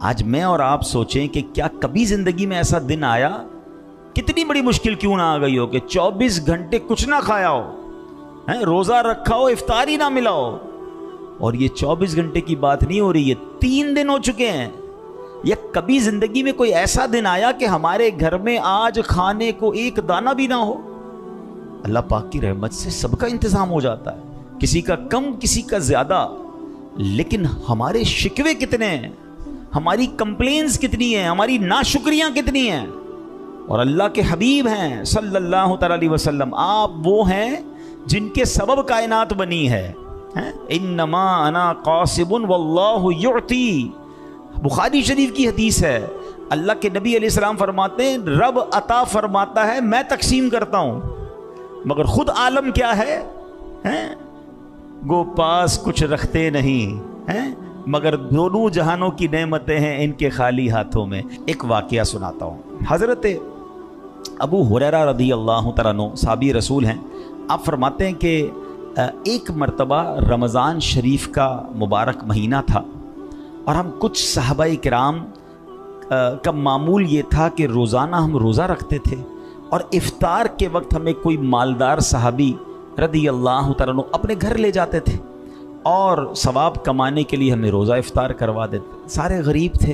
آج میں اور آپ سوچیں کہ کیا کبھی زندگی میں ایسا دن آیا، کتنی بڑی مشکل کیوں نہ آ گئی ہو، کہ 24 گھنٹے کچھ نہ کھایا ہو، روزہ رکھا ہو، افطار ہی نہ ملا ہو. اور یہ 24 گھنٹے کی بات نہیں ہو رہی، یہ 3 دن ہو چکے ہیں. یا کبھی زندگی میں کوئی ایسا دن آیا کہ ہمارے گھر میں آج کھانے کو ایک دانہ بھی نہ ہو؟ اللہ پاک کی رحمت سے سب کا انتظام ہو جاتا ہے، کسی کا کم کسی کا زیادہ. لیکن ہمارے شکوے کتنے ہیں، ہماری کمپلینز کتنی ہیں، ہماری ناشکریاں کتنی ہیں. اور اللہ کے حبیب ہیں صلی اللہ تعالی علیہ وسلم، آپ وہ ہیں جن کے سبب کائنات بنی ہے. انما انا قاسب واللہ یعطی، بخاری شریف کی حدیث ہے. اللہ کے نبی علیہ السلام فرماتے ہیں رب عطا فرماتا ہے، میں تقسیم کرتا ہوں. مگر خود عالم کیا ہے، گو پاس کچھ رکھتے نہیں، مگر دونوں جہانوں کی نعمتیں ہیں ان کے خالی ہاتھوں میں. ایک واقعہ سناتا ہوں. حضرت ابو ہریرہ رضی اللہ تعالیٰ عنہ صحابی رسول ہیں. آپ فرماتے ہیں کہ ایک مرتبہ رمضان شریف کا مبارک مہینہ تھا، اور ہم کچھ صحابہ کرام کا معمول یہ تھا کہ روزانہ ہم روزہ رکھتے تھے، اور افطار کے وقت ہمیں کوئی مالدار صحابی رضی اللہ تعالیٰ عنہ اپنے گھر لے جاتے تھے، اور ثواب کمانے کے لیے ہمیں روزہ افطار کروا دیتے. سارے غریب تھے،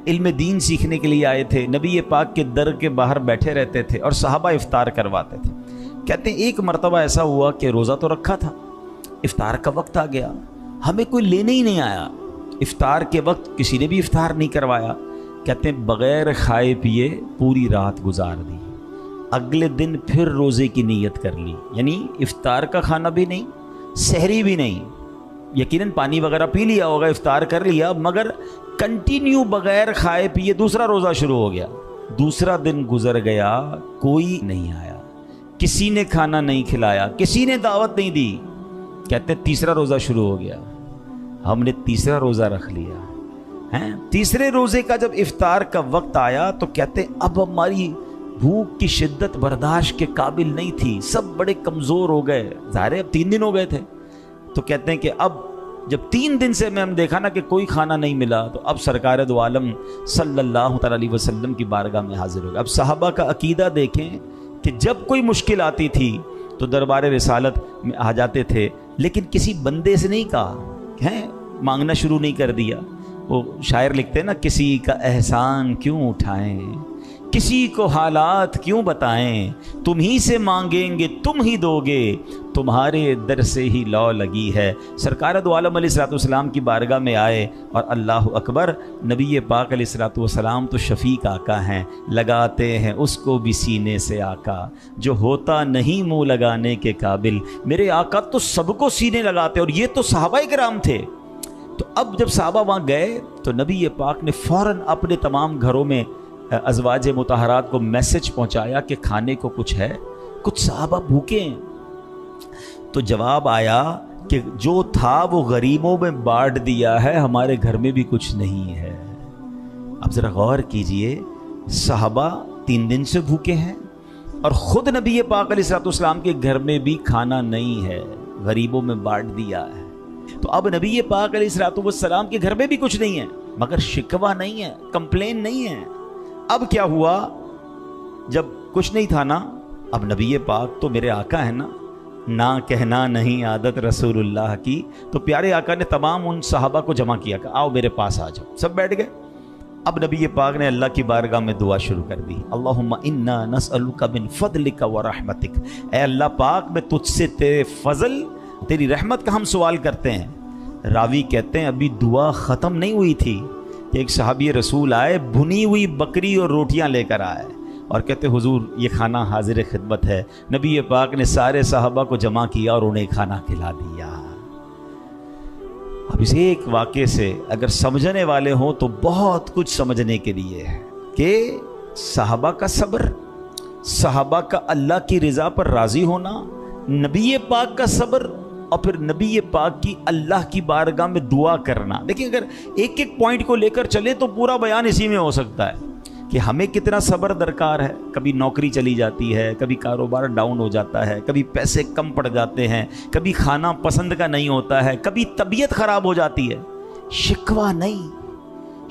علم دین سیکھنے کے لیے آئے تھے، نبی پاک کے در کے باہر بیٹھے رہتے تھے اور صحابہ افطار کرواتے تھے. کہتے ہیں ایک مرتبہ ایسا ہوا کہ روزہ تو رکھا تھا، افطار کا وقت آ گیا، ہمیں کوئی لینے ہی نہیں آیا. افطار کے وقت کسی نے بھی افطار نہیں کروایا. کہتے ہیں بغیر کھائے پیے پوری رات گزار دی. اگلے دن پھر روزے کی نیت کر لی، یعنی افطار کا کھانا بھی نہیں، سحری بھی نہیں. یقیناً پانی وغیرہ پی لیا ہوگا، افطار کر لیا، مگر کنٹینیو بغیر کھائے پیے دوسرا روزہ شروع ہو گیا. دوسرا دن گزر گیا، کوئی نہیں آیا، کسی نے کھانا نہیں کھلایا، کسی نے دعوت نہیں دی. کہتے تیسرا روزہ شروع ہو گیا، ہم نے تیسرا روزہ رکھ لیا. تیسرے روزے کا جب افطار کا وقت آیا تو کہتے اب ہماری بھوک کی شدت برداشت کے قابل نہیں تھی، سب بڑے کمزور ہو گئے. ظاہر ہے اب 3 دن ہو گئے تھے. تو کہتے ہیں کہ اب جب 3 دن سے ہم دیکھا نا کہ کوئی کھانا نہیں ملا، تو اب سرکار دو عالم صلی اللہ تعالی علیہ وسلم کی بارگاہ میں حاضر ہو گئے. اب صحابہ کا عقیدہ دیکھیں کہ جب کوئی مشکل آتی تھی تو دربار رسالت میں آ جاتے تھے، لیکن کسی بندے سے نہیں کہا، مانگنا شروع نہیں کر دیا. وہ شاعر لکھتے ہیں نا، کسی کا احسان کیوں اٹھائیں، کسی کو حالات کیوں بتائیں، تم ہی سے مانگیں گے تم ہی دو گے، تمہارے در سے ہی لو لگی ہے. سرکار دو عالم علیہ السلام کی بارگاہ میں آئے، اور اللہ اکبر، نبی پاک علیہ السلام تو شفیق آقا ہیں، لگاتے ہیں اس کو بھی سینے سے آقا، جو ہوتا نہیں منہ لگانے کے قابل. میرے آقا تو سب کو سینے لگاتے، اور یہ تو صحابہ کرام تھے. تو اب جب صحابہ وہاں گئے تو نبی پاک نے فوراً اپنے تمام گھروں میں ازواج مطہرات کو میسج پہنچایا کہ کھانے کو کچھ ہے، کچھ صحابہ بھوکے ہیں. تو جواب آیا کہ جو تھا وہ غریبوں میں بانٹ دیا ہے، ہمارے گھر میں بھی کچھ نہیں ہے. اب ذرا غور کیجئے، صحابہ 3 دن سے بھوکے ہیں، اور خود نبی پاک علیہ السلام کے گھر میں بھی کھانا نہیں ہے، غریبوں میں بانٹ دیا ہے. تو اب نبی پاک علیہ السلام کے گھر میں بھی کچھ نہیں ہے، مگر شکوہ نہیں ہے، کمپلین نہیں ہے. اب کیا ہوا، جب کچھ نہیں تھا نا، اب نبی پاک تو میرے آقا ہے نا، نہ کہنا نہیں عادت رسول اللہ کی. تو پیارے آقا نے تمام ان صحابہ کو جمع کیا کہ آؤ میرے پاس آ جاؤ. سب بیٹھ گئے. اب نبی پاک نے اللہ کی بارگاہ میں دعا شروع کر دی. اللہم انا نسألک من فضلک و رحمتک، اے اللہ پاک میں تجھ سے تیرے فضل تیری رحمت کا ہم سوال کرتے ہیں. راوی کہتے ہیں ابھی دعا ختم نہیں ہوئی تھی کہ ایک صحابی رسول آئے، بھنی ہوئی بکری اور روٹیاں لے کر آئے، اور کہتے حضور یہ کھانا حاضر خدمت ہے. نبی پاک نے سارے صحابہ کو جمع کیا اور انہیں کھانا کھلا دیا. اب اس ایک واقعے سے اگر سمجھنے والے ہوں تو بہت کچھ سمجھنے کے لیے ہے کہ صحابہ کا صبر، صحابہ کا اللہ کی رضا پر راضی ہونا، نبی پاک کا صبر، اور پھر نبی پاک کی اللہ کی بارگاہ میں دعا کرنا. دیکھیں اگر ایک ایک پوائنٹ کو لے کر چلے تو پورا بیان اسی میں ہو سکتا ہے کہ ہمیں کتنا صبر درکار ہے. کبھی نوکری چلی جاتی ہے، کبھی کاروبار ڈاؤن ہو جاتا ہے، کبھی پیسے کم پڑ جاتے ہیں، کبھی کھانا پسند کا نہیں ہوتا ہے، کبھی طبیعت خراب ہو جاتی ہے. شکوہ نہیں،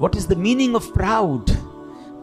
What is the meaning of proud?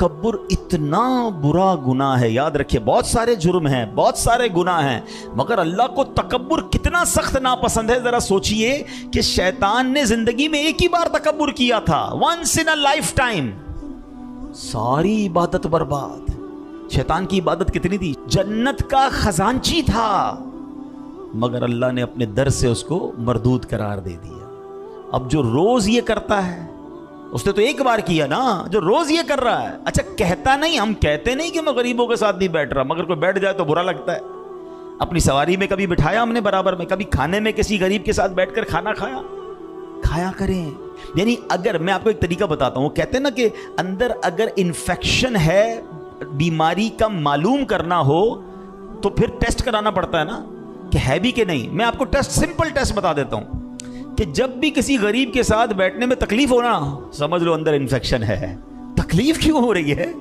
تکبر اتنا برا گناہ ہے. یاد رکھیے بہت سارے جرم ہیں, بہت سارے گناہ ہیں, مگر اللہ کو تکبر کتنا سخت ناپسند ہے. ذرا سوچئے کہ شیطان نے زندگی میں ایک ہی بار تکبر کیا تھا, once in a lifetime, ساری عبادت برباد. شیطان کی عبادت کتنی تھی؟ جنت کا خزانچی تھا, مگر اللہ نے اپنے در سے اس کو مردود قرار دے دیا. اب جو روز یہ کرتا ہے, اس نے تو ایک بار کیا نا, جو روز یہ کر رہا ہے. اچھا کہتا نہیں, ہم کہتے نہیں کہ میں غریبوں کے ساتھ نہیں بیٹھ رہا, مگر کوئی بیٹھ جائے تو برا لگتا ہے. اپنی سواری میں کبھی بٹھایا ہم نے برابر میں, کبھی کھانے میں کسی غریب کے ساتھ بیٹھ کر کھانا کھایا کریں. یعنی اگر میں آپ کو ایک طریقہ بتاتا ہوں, کہتے ہیں نا کہ اندر اگر انفیکشن ہے, بیماری کا معلوم کرنا ہو تو پھر ٹیسٹ کرانا پڑتا ہے نا کہ ہے بھی کہ نہیں. میں آپ کو ٹیسٹ, سمپل ٹیسٹ بتا دیتا ہوں کہ جب بھی کسی غریب کے ساتھ بیٹھنے میں تکلیف ہونا, سمجھ لو اندر انفیکشن ہے. تکلیف کیوں ہو رہی ہے؟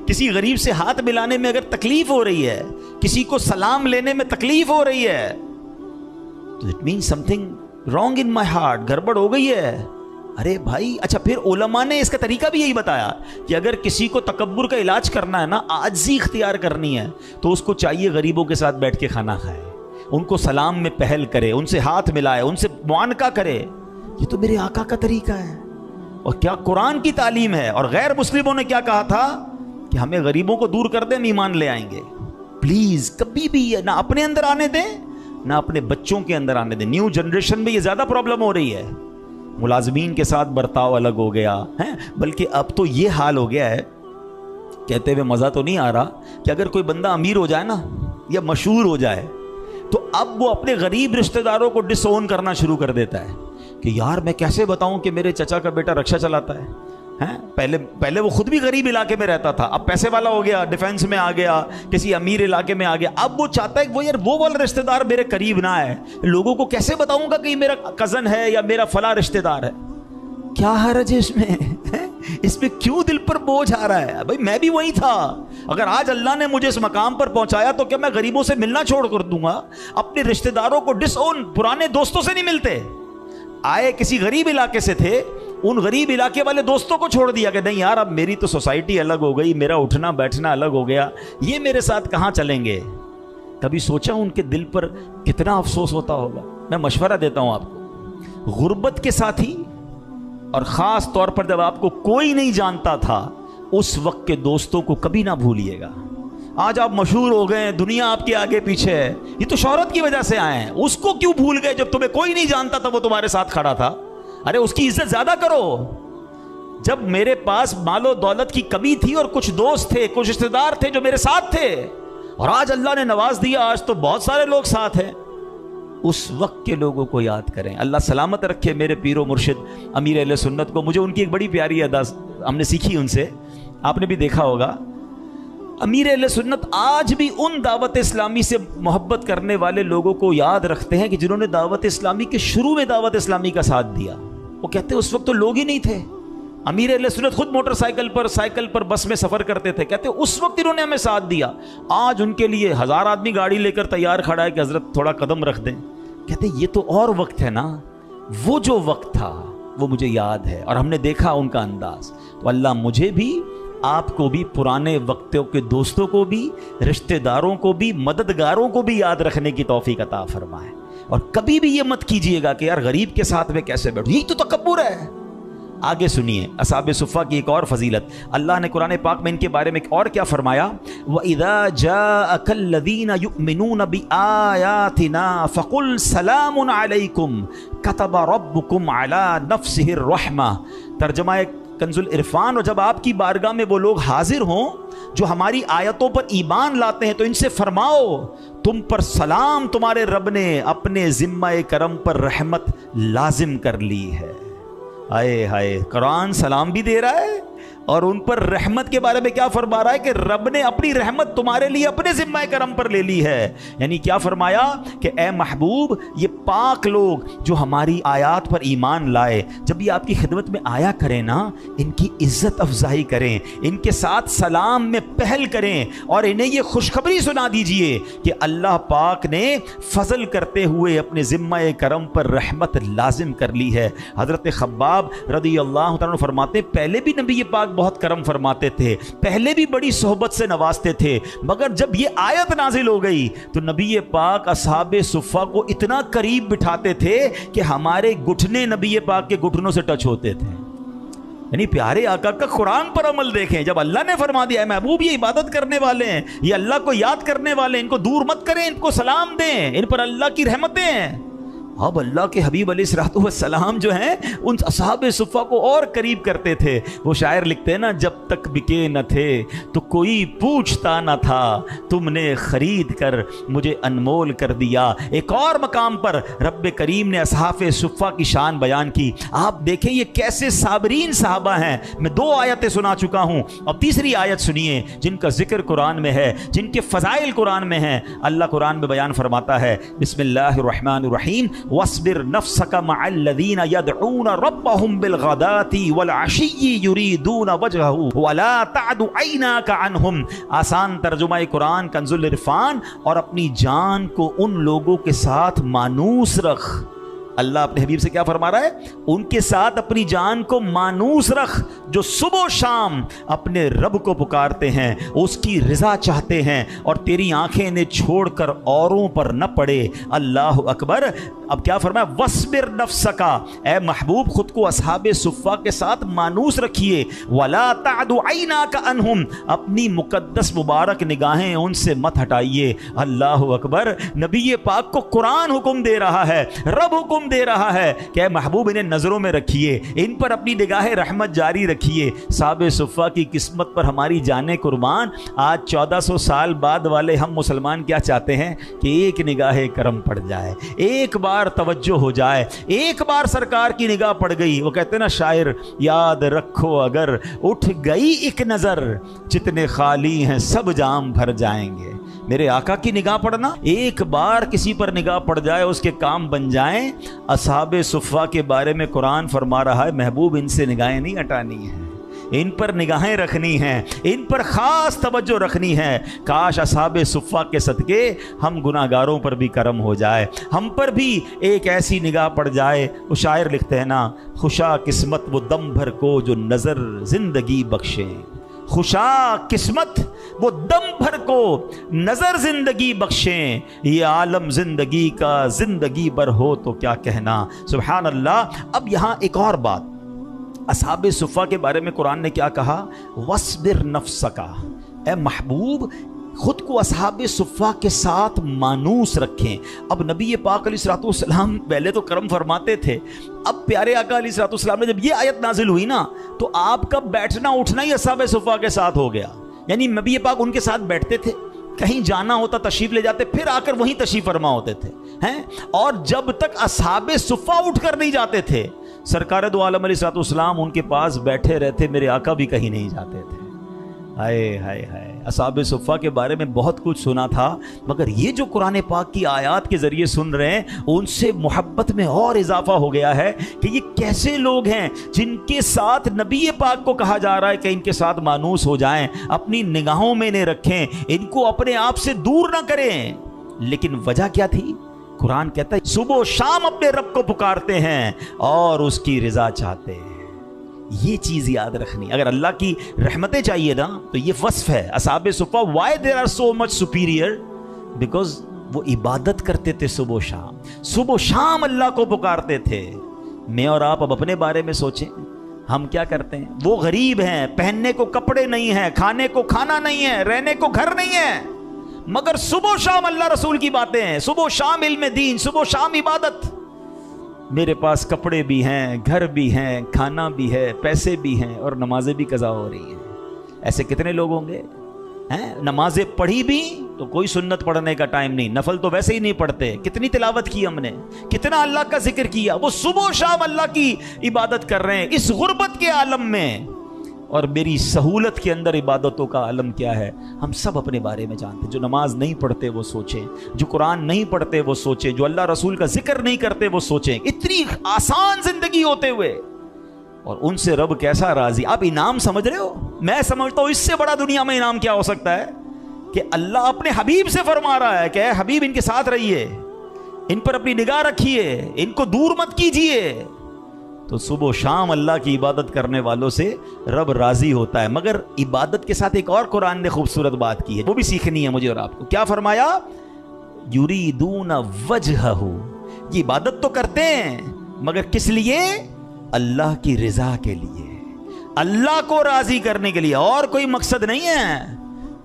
کسی غریب سے ہاتھ ملانے میں اگر تکلیف ہو رہی ہے, کسی کو سلام لینے میں تکلیف ہو رہی ہے, تو it means some thing wrong in my heart, گڑبڑ ہو گئی ہے. ارے بھائی, اچھا پھر علماء نے اس کا طریقہ بھی یہی بتایا کہ اگر کسی کو تکبر کا علاج کرنا ہے نا, عاجزی اختیار کرنی ہے, تو اس کو چاہیے غریبوں کے ساتھ بیٹھ کے کھانا کھائے, ان کو سلام میں پہل کرے, ان سے ہاتھ ملائے, ان سے معانقہ کرے. یہ تو میرے آقا کا طریقہ ہے, اور کیا قرآن کی تعلیم ہے. اور غیر مسلموں نے کیا کہا تھا کہ ہمیں غریبوں کو دور کر دیں, ہم ایمان لے آئیں گے. پلیز کبھی بھی یہ نہ اپنے اندر آنے دیں, نہ اپنے بچوں کے اندر آنے دیں. نیو جنریشن میں یہ زیادہ پرابلم ہو رہی ہے. ملازمین کے ساتھ برتاؤ الگ ہو گیا ہے, بلکہ اب تو یہ حال ہو گیا ہے, کہتے ہوئے مزہ تو نہیں آ رہا, کہ اگر کوئی بندہ امیر ہو جائے نا یا مشہور ہو جائے, تو اب وہ اپنے غریب رشتہ داروں کو ڈس اون کرنا شروع کر دیتا ہے کہ یار میں کیسے بتاؤں کہ میرے چچا کا بیٹا رکشہ چلاتا ہے. پہلے وہ خود بھی غریب علاقے میں رہتا تھا, اب پیسے والا ہو گیا, ڈیفینس میں آ گیا, کسی امیر علاقے میں آ گیا. اب وہ چاہتا ہے کہ وہ والا رشتہ دار میرے قریب نہ ہے. لوگوں کو کیسے بتاؤں گا کہ یہ میرا کزن ہے یا میرا فلاں رشتہ دار ہے. کیا حرج ہے اس میں؟ اس میں کیوں دل پر بوجھ آ رہا ہے؟ بھائی میں بھی وہی تھا. اگر آج اللہ نے مجھے اس مقام پر پہنچایا تو کیا میں غریبوں سے ملنا چھوڑ کر دوں گا؟ اپنے رشتہ داروں کو ڈس اون, پرانے دوستوں سے نہیں ملتے. آئے کسی غریب علاقے سے تھے, ان غریب علاقے والے دوستوں کو چھوڑ دیا کہ نہیں یار اب میری تو سوسائٹی الگ ہو گئی, میرا اٹھنا بیٹھنا الگ ہو گیا, یہ میرے ساتھ کہاں چلیں گے. کبھی سوچا ان کے دل پر کتنا افسوس ہوتا ہوگا؟ میں مشورہ دیتا ہوں آپ کو, غربت کے ساتھی, اور خاص طور پر جب آپ کو کوئی نہیں جانتا تھا, اس وقت کے دوستوں کو کبھی نہ بھولیے گا. آج آپ مشہور ہو گئے, دنیا آپ کے آگے پیچھے ہے, یہ تو شہرت کی وجہ سے آئے ہیں. اس کو کیوں بھول گئے جب تمہیں کوئی نہیں جانتا تھا, وہ تمہارے ساتھ کھڑا تھا. ارے اس کی عزت زیادہ کرو. جب میرے پاس مال و دولت کی کمی تھی اور کچھ دوست تھے, کچھ رشتہ دار تھے جو میرے ساتھ تھے, اور آج اللہ نے نواز دیا, آج تو بہت سارے لوگ ساتھ ہیں. اس وقت کے لوگوں کو یاد کریں. اللہ سلامت رکھے میرے پیر و مرشد امیر اہل سنت کو. مجھے ان کی ایک بڑی پیاری ادا ہم نے سیکھی ان سے, آپ نے بھی دیکھا ہوگا. امیر اہل سنت آج بھی ان دعوت اسلامی سے محبت کرنے والے لوگوں کو یاد رکھتے ہیں کہ جنہوں نے دعوت اسلامی کے شروع میں دعوت اسلامی کا ساتھ دیا. وہ کہتے ہیں اس وقت تو لوگ ہی نہیں تھے. امیر اہل سنت خود موٹر سائیکل پر بس میں سفر کرتے تھے, کہتے ہیں اس وقت انہوں نے ہمیں ساتھ دیا. آج ان کے لیے 1000 آدمی گاڑی لے کر تیار کھڑا ہے کہ حضرت تھوڑا قدم رکھ دیں. کہتے ہیں یہ تو اور وقت ہے نا, وہ جو وقت تھا وہ مجھے یاد ہے, اور ہم نے دیکھا ان کا انداز. تو اللہ مجھے بھی, آپ کو بھی, پرانے وقتوں کے دوستوں کو بھی, رشتہ داروں کو بھی, مددگاروں کو بھی یاد رکھنے کی توفیق عطا فرمائے. اور کبھی بھی یہ مت کیجئے گا کہ یار غریب کے ساتھ میں کیسے بیٹھوں, یہی تو تکبر ہے. آگے سنیے اصحاب صفہ کی ایک اور فضیلت. اللہ نے قرآن پاک میں ان کے بارے میں اور کیا فرمایا؟ وَإِذَا جَاءَكَ الَّذِينَ يُؤْمِنُونَ بِآيَاتِنَا فَقُلْ سَلَامٌ عَلَيْكُمْ كَتَبَ رَبُّكُمْ عَلَى نَفْسِهِ الرَّحْمَةِ. ترجمہ کنز العرفان. اور جب آپ کی بارگاہ میں وہ لوگ حاضر ہوں جو ہماری آیتوں پر ایمان لاتے ہیں, تو ان سے فرماؤ تم پر سلام, تمہارے رب نے اپنے ذمہ کرم پر رحمت لازم کر لی ہے. ہائے ہائے, قرآن سلام بھی دے رہا ہے اور ان پر رحمت کے بارے میں کیا فرما رہا ہے کہ رب نے اپنی رحمت تمہارے لیے اپنے ذمہ کرم پر لے لی ہے. یعنی کیا فرمایا کہ اے محبوب, یہ پاک لوگ جو ہماری آیات پر ایمان لائے, جب یہ آپ کی خدمت میں آیا کریں نا, ان کی عزت افزائی کریں, ان کے ساتھ سلام میں پہل کریں, اور انہیں یہ خوشخبری سنا دیجئے کہ اللہ پاک نے فضل کرتے ہوئے اپنے ذمہ کرم پر رحمت لازم کر لی ہے. حضرت خباب رضی اللہ عنہ فرماتے ہیں, پہلے بھی نبی پاک بہت کرم فرماتے تھے، پہلے بھی بڑی صحبت سے نوازتے تھے، مگر جب یہ آیت نازل ہو گئی تو نبی پاک اصحاب صفہ کو اتنا قریب بٹھاتے تھے کہ ہمارے گھٹنے نبی پاک کے گھٹنوں سے ٹچ ہوتے تھے۔ یعنی پیارے آقا کا قرآن پر عمل دیکھیں، جب اللہ نے فرما دیا ہے محبوب یہ عبادت کرنے والے ہیں، یہ اللہ کو یاد کرنے والے ہیں، ان کو دور مت کریں، ان کو سلام دیں، ان پر اللہ کی رحمتیں ہیں۔ اب اللہ کے حبیب علیہ الصلوۃ والسلام جو ہیں ان اصحاب صفہ کو اور قریب کرتے تھے۔ وہ شاعر لکھتے ہیں نا، جب تک بکے نہ تھے تو کوئی پوچھتا نہ تھا، تم نے خرید کر مجھے انمول کر دیا۔ ایک اور مقام پر رب کریم نے اصحاب صفہ کی شان بیان کی۔ آپ دیکھیں یہ کیسے صابرین صحابہ ہیں۔ میں 2 آیتیں سنا چکا ہوں، اب تیسری آیت سنیے جن کا ذکر قرآن میں ہے، جن کے فضائل قرآن میں ہیں۔ اللہ قرآن میں بیان فرماتا ہے، بسم اللہ الرحمن الرحیم، وَاصْبِرْ نَفْسَكَ مَعَ الَّذِينَ يَدْعُونَ رَبَّهُمْ بِالْغَدَاةِ وَالْعَشِيِّ يُرِيدُونَ وَجْهَهُ وَلَا تَعْدُ عَيْنَاكَ عَنْهُمْ۔ آسان ترجمہ قرآن کنز العرفان۔ اور اپنی جان کو ان لوگوں کے ساتھ مانوس رکھ۔ اللہ اپنے حبیب سے کیا فرما رہا ہے؟ ان کے ساتھ اپنی جان کو مانوس رکھ جو صبح و شام اپنے رب کو پکارتے ہیں، اس کی رضا چاہتے ہیں، اور تیری آنکھیں انہیں چھوڑ کر اوروں پر نہ پڑے۔ اللہ اکبر۔ اب کیا فرمایا؟ وَاصْبِرْ نَفْسَكَ، اے محبوب خود کو اصحاب صفہ کے ساتھ مانوس رکھیے۔ وَلَا تَعْدُ عَيْنَاكَ عَنْهُمْ، اپنی مقدس مبارک نگاہیں ان سے مت ہٹائیے۔ اللہ اکبر۔ نبی پاک کو قرآن حکم دے رہا ہے، رب حکم دے رہا ہے کہ اے محبوب انہیں نظروں میں رکھیے، ان پر اپنی نگاہ رحمت جاری رکھیے۔ صحابہ صفہ کی قسمت پر ہماری جانیں قربان۔ آج 1400 سال بعد والے ہم مسلمان کیا چاہتے ہیں کہ ایک نگاہ کرم پڑ جائے، ایک بار توجہ ہو جائے، ایک بار سرکار کی نگاہ پڑ گئی۔ وہ کہتے ہیں نا شاعر، یاد رکھو اگر اٹھ گئی ایک نظر، جتنے خالی ہیں سب جام بھر جائیں گے۔ میرے آقا کی نگاہ پڑنا، ایک بار کسی پر نگاہ پڑ جائے اس کے کام بن جائیں۔ اصحاب صفہ کے بارے میں قرآن فرما رہا ہے محبوب ان سے نگاہیں نہیں ہٹانی ہیں، ان پر نگاہیں رکھنی ہیں، ان پر خاص توجہ رکھنی ہے۔ کاش اصحاب صفہ کے صدقے ہم گناہگاروں پر بھی کرم ہو جائے، ہم پر بھی ایک ایسی نگاہ پڑ جائے۔ وہ شاعر لکھتے ہیں نا، خوشا قسمت وہ دم بھر کو جو نظر زندگی بخشیں، خوشا قسمت وہ دم بھر کو نظر زندگی بخشیں، یہ عالم زندگی کا زندگی بھر ہو تو کیا کہنا۔ سبحان اللہ۔ اب یہاں ایک اور بات، اصحاب صفہ کے بارے میں قرآن نے کیا کہا؟ وَاصْبِرْ نَفْسَكَ، اے محبوب خود کو اصحاب صفہ کے ساتھ مانوس رکھیں۔ اب نبی پاک علیہ الصلوۃ والسلام پہلے تو کرم فرماتے تھے، اب پیارے آقا علیہ الصلوۃ والسلام نے جب یہ آیت نازل ہوئی نا تو آپ کا بیٹھنا اٹھنا ہی اصحاب صفہ کے ساتھ ہو گیا۔ یعنی نبی پاک ان کے ساتھ بیٹھتے تھے، کہیں جانا ہوتا تشریف لے جاتے، پھر آ کر وہیں تشریف فرما ہوتے تھے ہیں۔ اور جب تک اصحاب صفہ اٹھ کر نہیں جاتے تھے، سرکار دو عالم علیہ الصلوۃ والسلام ان کے پاس بیٹھے رہتے، میرے آقا بھی کہیں نہیں جاتے تھے۔ ہائے ہائے ہائے، اصحاب صفہ کے بارے میں بہت کچھ سنا تھا، مگر یہ جو قرآن پاک کی آیات کے ذریعے سن رہے ہیں ان سے محبت میں اور اضافہ ہو گیا ہے کہ یہ کیسے لوگ ہیں جن کے ساتھ نبی پاک کو کہا جا رہا ہے کہ ان کے ساتھ مانوس ہو جائیں، اپنی نگاہوں میں انہیں رکھیں، ان کو اپنے آپ سے دور نہ کریں۔ لیکن وجہ کیا تھی؟ قرآن کہتا ہے صبح و شام اپنے رب کو پکارتے ہیں اور اس کی رضا چاہتے ہیں۔ یہ چیز یاد رکھنی، اگر اللہ کی رحمتیں چاہیے نا تو یہ وصف ہے اصحاب صفہ۔ why they are so much superior? because وہ عبادت کرتے تھے صبح و شام، صبح و شام اللہ کو پکارتے تھے۔ میں اور آپ اب اپنے بارے میں سوچیں، ہم کیا کرتے ہیں؟ وہ غریب ہیں، پہننے کو کپڑے نہیں ہیں، کھانے کو کھانا نہیں ہے، رہنے کو گھر نہیں ہے، مگر صبح و شام اللہ رسول کی باتیں ہیں، صبح و شام علم دین، صبح و شام عبادت۔ میرے پاس کپڑے بھی ہیں، گھر بھی ہیں، کھانا بھی ہے، پیسے بھی ہیں، اور نمازیں بھی قضا ہو رہی ہیں۔ ایسے کتنے لوگ ہوں گے ہیں؟ نمازیں پڑھی بھی تو کوئی سنت پڑھنے کا ٹائم نہیں، نفل تو ویسے ہی نہیں پڑھتے، کتنی تلاوت کی ہم نے، کتنا اللہ کا ذکر کیا، وہ صبح و شام اللہ کی عبادت کر رہے ہیں اس غربت کے عالم میں۔ اور میری سہولت کے اندر عبادتوں کا عالم کیا ہے ہم سب اپنے بارے میں جانتے ہیں۔ جو نماز نہیں پڑھتے وہ سوچیں، جو قرآن نہیں پڑھتے وہ سوچیں، جو اللہ رسول کا ذکر نہیں کرتے وہ سوچیں، اتنی آسان زندگی ہوتے ہوئے، اور ان سے رب کیسا راضی۔ آپ انعام سمجھ رہے ہو؟ میں سمجھتا ہوں اس سے بڑا دنیا میں انعام کیا ہو سکتا ہے کہ اللہ اپنے حبیب سے فرما رہا ہے کہ اے حبیب ان کے ساتھ رہیے، ان پر اپنی نگاہ رکھیے، ان کو دور مت کیجیے، تو صبح و شام اللہ کی عبادت کرنے والوں سے رب راضی ہوتا ہے. مگر عبادت کے ساتھ ایک اور قرآن نے خوبصورت بات کی ہے, وہ بھی سیکھنی ہے مجھے اور آپ کو. کیا فرمایا؟ یریدون وجہہ. یہ عبادت تو کرتے ہیں مگر کس لیے؟ اللہ کی رضا کے لیے, اللہ کو راضی کرنے کے لیے, اور کوئی مقصد نہیں ہے.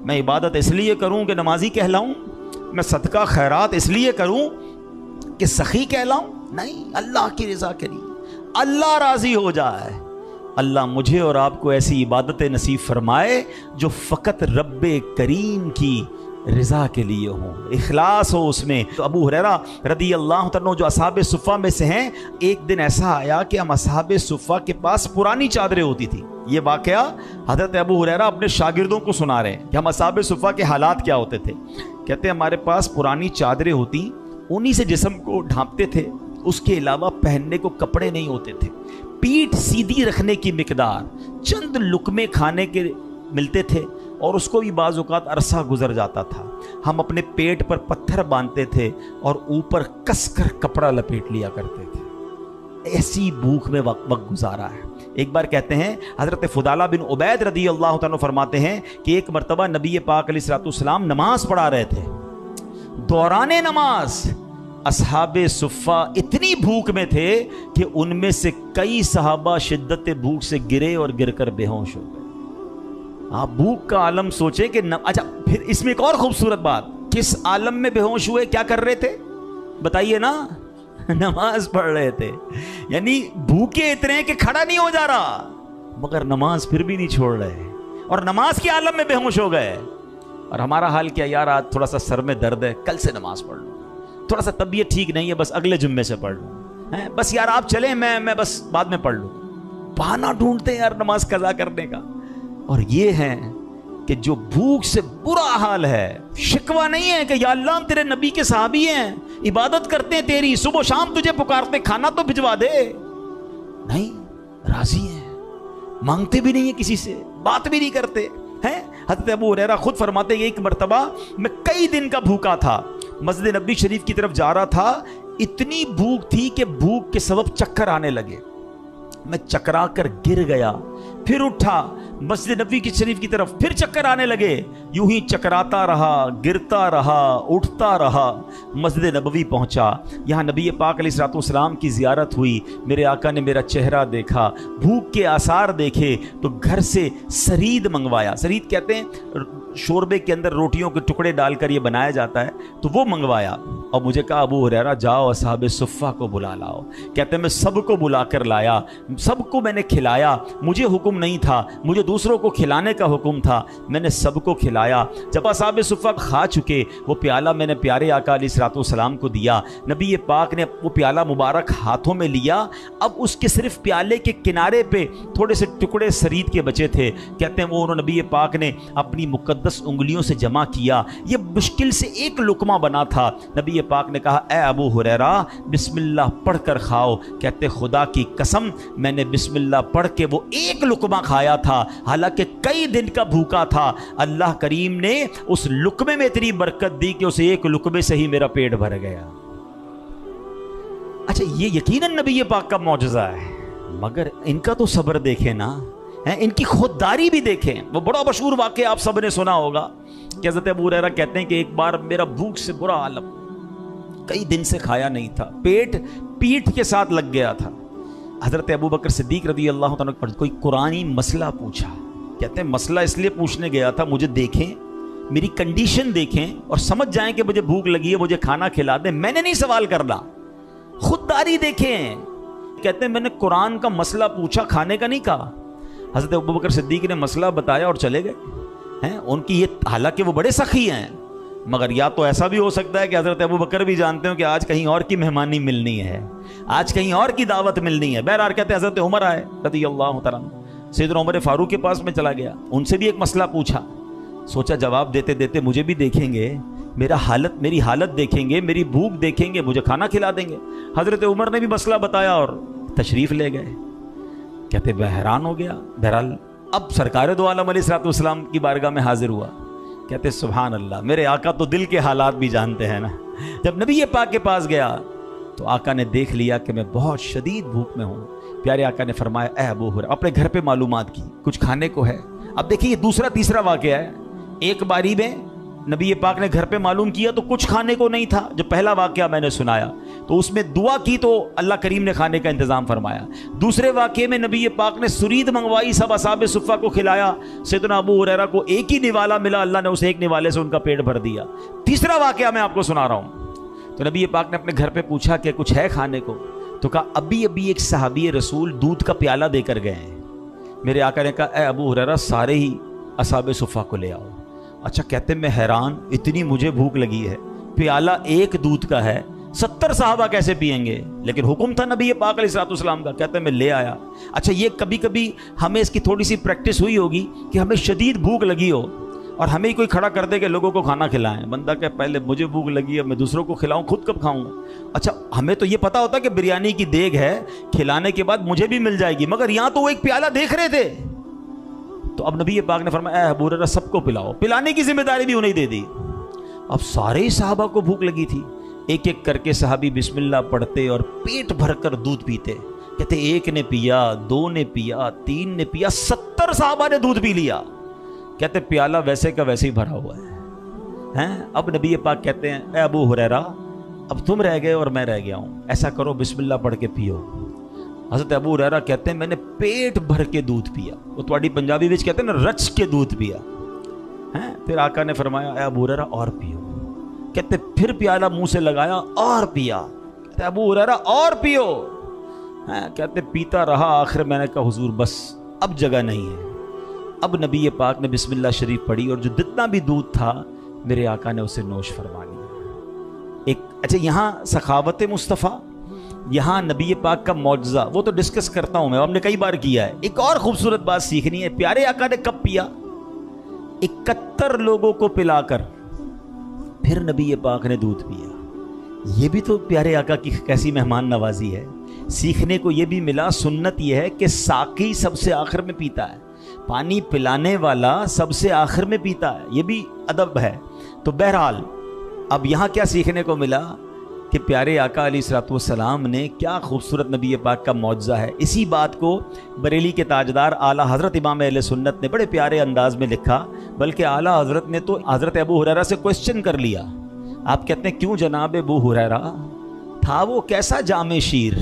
میں عبادت اس لیے کروں کہ نمازی کہلاؤں, میں صدقہ خیرات اس لیے کروں کہ سخی کہلاؤں, نہیں, اللہ کی رضا کے لیے, اللہ راضی ہو جائے. اللہ مجھے اور آپ کو ایسی عبادت نصیب فرمائے جو فقط رب کریم کی رضا کے لیے ہوں, اخلاص ہو اس میں. تو ابو ہریرہ رضی اللہ عنہ جو اصحاب صفہ میں سے ہیں, ایک دن ایسا آیا کہ ہم اصحاب صفہ کے پاس پرانی چادریں ہوتی تھی. یہ واقعہ حضرت ابو ہریرہ اپنے شاگردوں کو سنا رہے ہیں کہ ہم اصحاب صفہ کے حالات کیا ہوتے تھے. کہتے ہیں ہمارے پاس پرانی چادریں ہوتی, انہی سے جسم کو ڈھانپتے تھے, اس کے علاوہ پہننے کو کپڑے نہیں ہوتے تھے. پیٹھ سیدھی رکھنے کی مقدار, چند لقمے کھانے کے ملتے تھے, اور اس کو بھی بعض اوقات عرصہ گزر جاتا تھا. ہم اپنے پیٹ پر پتھر باندھتے تھے اور اوپر کس کر کپڑا لپیٹ لیا کرتے تھے. ایسی بھوک میں وقت گزارا ہے. ایک بار کہتے ہیں حضرت فضالہ بن عبید رضی اللہ عنہ فرماتے ہیں کہ ایک مرتبہ نبی پاک علیہ الصلوۃ والسلام نماز پڑھا رہے تھے. دوران نماز اصحاب صفہ اتنی بھوک میں تھے کہ ان میں سے کئی صحابہ شدت بھوک سے گرے اور گر کر بے ہوش ہو گئے. آپ بھوک کا عالم سوچیں کہ اچھا, پھر اس میں ایک اور خوبصورت بات, کس عالم میں بے ہوش ہوئے, کیا کر رہے تھے بتائیے نا؟ نماز پڑھ رہے تھے. یعنی بھوکے اتنے کہ کھڑا نہیں ہو جا رہا, مگر نماز پھر بھی نہیں چھوڑ رہے, اور نماز کے عالم میں بے ہوش ہو گئے. اور ہمارا حال کیا یار, آج تھوڑا سا سر میں درد ہے, کل سے نماز پڑھ لوں, تھوڑا سا طبیعت ٹھیک نہیں ہے, بس اگلے جمعے سے پڑھ لوں, بس یار آپ چلیں, میں بس بعد میں پڑھ لوں. بہانہ ڈھونڈتے ہیں یار نماز قضا کرنے کا. اور یہ ہے کہ جو بھوک سے برا حال ہے, شکوہ نہیں ہے کہ یا اللہ ہم تیرے نبی کے صحابی ہیں, عبادت کرتے ہیں تیری, صبح و شام تجھے پکارتے, کھانا تو بھجوا دے. نہیں, راضی ہیں, مانگتے بھی نہیں ہیں کسی سے, بات بھی نہیں کرتے ہیں. حضرت ابو ہریرہ خود فرماتے ہیں ایک مرتبہ میں کئی دن کا بھوکا تھا, مسجد نبی شریف کی طرف جا رہا تھا, اتنی بھوک تھی کہ بھوک کے سبب چکر آنے لگے. میں چکرا کر گر گیا, پھر اٹھا, مسجد نبی کی شریف کی طرف, پھر چکر آنے لگے. یوں ہی چکراتا رہا, گرتا رہا, اٹھتا رہا, مسجد نبوی پہنچا. یہاں نبی پاک علیہ الصلوۃ والسلام کی زیارت ہوئی. میرے آقا نے میرا چہرہ دیکھا, بھوک کے آثار دیکھے, تو گھر سے سرید منگوایا. سرید کہتے ہیں شوربے کے اندر روٹیوں کے ٹکڑے ڈال کر یہ بنایا جاتا ہے, تو وہ منگوایا. اور مجھے کہا ابو ہریرہ جاؤ اصحاب صفہ کو بلا لاؤ. کہتے ہیں میں سب کو بلا کر لایا, سب کو میں نے کھلایا. مجھے حکم نہیں تھا, مجھے دوسروں کو کھلانے کا حکم تھا, میں نے سب کو کھلایا. جب اصحاب صفہ کھا چکے, وہ پیالہ میں نے پیارے آقا علیہ الصلوۃ والسلام کو دیا. نبی پاک نے وہ پیالہ مبارک ہاتھوں میں لیا. اب اس کے صرف پیالے کے کنارے پہ تھوڑے سے ٹکڑے سرید کے بچے تھے. کہتے ہیں وہ انہوں نبی پاک نے اپنی مقدس انگلیوں سے جمع کیا. یہ مشکل سے ایک لقمہ بنا تھا. نبی پاک نے کہا اے ابو ہریرہ بسم اللہ پڑھ کر کھاؤ. کہتے خدا کی قسم میں نے بسم اللہ پڑھ کے وہ ایک لقمہ کھایا تھا, حالانکہ کئی دن کا بھوکا تھا. اللہ کریم نے اس لقمے میں اتنی برکت دی کہ اس ایک لقمے سے ہی میرا پیٹ بھر گیا. اچھا یہ یقیناً نبی پاک کا معجزہ ہے, مگر ان کا تو صبر دیکھیں نا, ان کی خودداری بھی دیکھیں. وہ بڑا مشہور واقعہ آپ سب نے سنا ہوگا کہ حضرت ابو ہریرہ کہتے ہیں کہ ایک بار میرا بھوک سے برا عالم, کئی دن سے کھایا نہیں تھا, پیٹ پیٹھ کے ساتھ لگ گیا تھا. حضرت ابو بکر صدیق رضی اللہ عنہ پر کوئی قرآنی مسئلہ پوچھا. کہتے ہیں مسئلہ اس لیے پوچھنے گیا تھا, مجھے دیکھیں, میری کنڈیشن دیکھیں اور سمجھ جائیں کہ مجھے بھوک لگی ہے, مجھے کھانا کھلا دیں. میں نے نہیں سوال کرنا, خودداری دیکھیں. کہتے ہیں میں نے قرآن کا مسئلہ پوچھا, کھانے کا نہیں کہا. حضرت ابو بکر صدیق نے مسئلہ بتایا اور چلے گئے. ان کی یہ, حالانکہ وہ بڑے سخی ہیں, مگر یا تو ایسا بھی ہو سکتا ہے کہ حضرت ابو بکر بھی جانتے ہوں کہ آج کہیں اور کی مہمانی ملنی ہے, آج کہیں اور کی دعوت ملنی ہے. بہرحال کہتے ہیں حضرت عمر آئے رضی اللہ تعالیٰ عنہ, سیدنا عمر فاروق کے پاس میں چلا گیا, ان سے بھی ایک مسئلہ پوچھا. سوچا جواب دیتے دیتے مجھے بھی دیکھیں گے, میری حالت دیکھیں گے, میری بھوک دیکھیں گے, مجھے کھانا کھلا دیں گے. حضرت عمر نے بھی مسئلہ بتایا اور تشریف لے گئے. کہتے میں حیران ہو گیا. بہرحال اب سرکار دو عالم علیہ الصلوۃ والسلام کی بارگاہ میں حاضر ہوا. کہتے سبحان اللہ, میرے آقا تو دل کے حالات بھی جانتے ہیں نا. جب نبی پاک کے پاس گیا تو آقا نے دیکھ لیا کہ میں بہت شدید بھوک میں ہوں. پیارے آقا نے فرمایا اے ابو ہریرہ، اپنے گھر پہ معلومات کی کچھ کھانے کو ہے۔ اب دیکھیے یہ دوسرا تیسرا واقعہ ہے، ایک باری میں نبی پاک نے گھر پہ معلوم کیا تو کچھ کھانے کو نہیں تھا، جو پہلا واقعہ میں نے سنایا تو اس میں دعا کی تو اللہ کریم نے کھانے کا انتظام فرمایا۔ دوسرے واقعے میں نبی پاک نے سرید منگوائی، سب اصحاب صفہ کو کھلایا، سیدنا ابو ہریرہ کو ایک ہی نوالا ملا، اللہ نے اس ایک نوالے سے ان کا پیٹ بھر دیا۔ تیسرا واقعہ میں آپ کو سنا رہا ہوں، تو نبی پاک نے اپنے گھر پہ پوچھا کہ کچھ ہے کھانے کو، تو کہا ابھی ایک صحابی رسول دودھ کا پیالہ دے کر گئے ہیں۔ میرے آقا نے کہا اے ابو ہریرہ سارے ہی اصحاب صفہ کو لے آؤ۔ اچھا، کہتے ہیں میں حیران، اتنی مجھے بھوک لگی ہے، پیالہ ایک دودھ کا ہے، 70 صحابہ کیسے پئیں گے؟ لیکن حکم تھا نبی پاک علیہ الصلوۃ والسلام کا، کہتے ہیں میں لے آیا۔ اچھا، یہ کبھی کبھی ہمیں اس کی تھوڑی سی پریکٹس ہوئی ہوگی کہ ہمیں شدید بھوک لگی ہو اور ہمیں کوئی کھڑا کر دے کہ لوگوں کو کھانا کھلائیں، بندہ کہ پہلے مجھے بھوک لگی ہے میں دوسروں کو کھلاؤں، خود کب کھاؤں گا؟ اچھا، ہمیں تو یہ پتا ہوتا کہ بریانی کی دیگ ہے، کھلانے کے بعد مجھے بھی مل جائے گی، مگر یہاں تو وہ ایک پیالہ دیکھ رہے تھے۔ تو اب نبی پاک نے فرمایا اے ابو ہریرہ سب کو پلاؤ، پلانے کی ذمہ داری بھی انہیں دے دی۔ اب سارے ہی صحابہ کو بھوک لگی تھی، ایک ایک کر کے صحابی بسم اللہ پڑھتے اور پیٹ بھر کر دودھ پیتے۔ کہتے ایک نے پیا، دو نے پیا، تین نے پیا، 70 صحابہ نے دودھ پی لیا۔ کہتے پیالہ ویسے کا ویسے ہی بھرا ہوا ہے۔ اب نبی پاک کہتے ہیں اے ابو ہریرہ اب تم رہ گئے اور میں رہ گیا ہوں، ایسا کرو بسم اللہ پڑھ کے پیو۔ حضرت ابو ہریرہ کہتے ہیں میں نے پیٹ بھر کے دودھ پیا، وہ تھوڑی پنجابی وچ کہتے ہیں نا رچ کے دودھ پیا۔ پھر آقا نے فرمایا اے ابو ہریرہ اور پیو۔ کہتے پھر پیالہ منہ سے لگایا اور پیا۔ کہتے ابو ہریرہ اور پیو۔ کہتے پیتا رہا، آخر میں نے کہا حضور بس اب جگہ نہیں ہے۔ اب نبی پاک نے بسم اللہ شریف پڑھی اور جو جتنا بھی دودھ تھا میرے آقا نے اسے نوش فرما لیا۔ اچھا، یہاں سخاوت مصطفیٰ، یہاں نبی پاک کا معجزہ، وہ تو ڈسکس کرتا ہوں میں، ہم نے کئی بار کیا ہے۔ ایک اور خوبصورت بات سیکھنی ہے، پیارے آقا نے کب پیا؟ 71 لوگوں کو پلا کر پھر نبی پاک نے دودھ پیا۔ یہ بھی تو پیارے آقا کی کیسی مہمان نوازی ہے۔ سیکھنے کو یہ بھی ملا، سنت یہ ہے کہ ساقی سب سے آخر میں پیتا ہے، پانی پلانے والا سب سے آخر میں پیتا ہے، یہ بھی ادب ہے۔ تو بہرحال اب یہاں کیا سیکھنے کو ملا کہ پیارے آقا علیہ الصلوۃ والسلام نے کیا خوبصورت نبی پاک کا معجزہ ہے۔ اسی بات کو بریلی کے تاجدار اعلیٰ حضرت امام اہل سنت نے بڑے پیارے انداز میں لکھا، بلکہ اعلیٰ حضرت نے تو حضرت ابو ہریرہ سے کوسچن کر لیا۔ آپ کہتے ہیں کیوں جناب ابو ہریرہ؟ تھا وہ کیسا جام شیر؟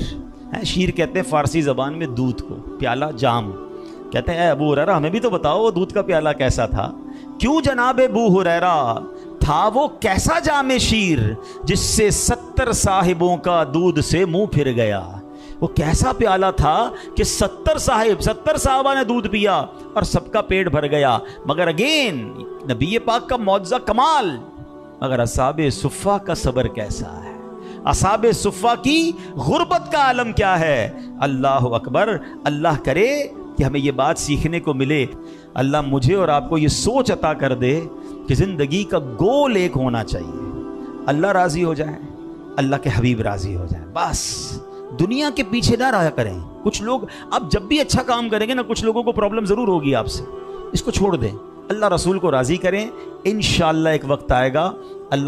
شیر کہتے ہیں فارسی زبان میں دودھ کو، پیالہ جام۔ کہتے ہیں اے ابو ہریرہ ہمیں بھی تو بتاؤ وہ دودھ کا پیالہ کیسا تھا؟ کیوں جناب ابو ہریرہ؟ تھا وہ کیسا جام شیر جس سے 70 صاحبوں کا دودھ سے منہ پھر گیا۔ وہ کیسا پیالہ تھا کہ 70 صحابہ نے دودھ پیا اور سب کا پیٹ بھر گیا۔ مگر اگین نبی پاک کا معجزہ کمال، مگر اصحاب صفہ کا صبر کیسا ہے، اصحاب صفہ کی غربت کا عالم کیا ہے۔ اللہ اکبر، اللہ کرے کہ ہمیں یہ بات سیکھنے کو ملے۔ اللہ مجھے اور آپ کو یہ سوچ عطا کر دے کہ زندگی کا گول ایک ہونا چاہیے، اللہ راضی ہو جائے، اللہ کے حبیب راضی ہو جائے، بس دنیا کے پیچھے نہ رہا کریں۔ کچھ لوگ اب جب بھی اچھا کام کریں گے نا، کچھ لوگوں کو پرابلم ضرور ہوگی آپ سے، اس کو چھوڑ دیں، اللہ رسول کو راضی کریں، انشاءاللہ ایک وقت آئے گا اللہ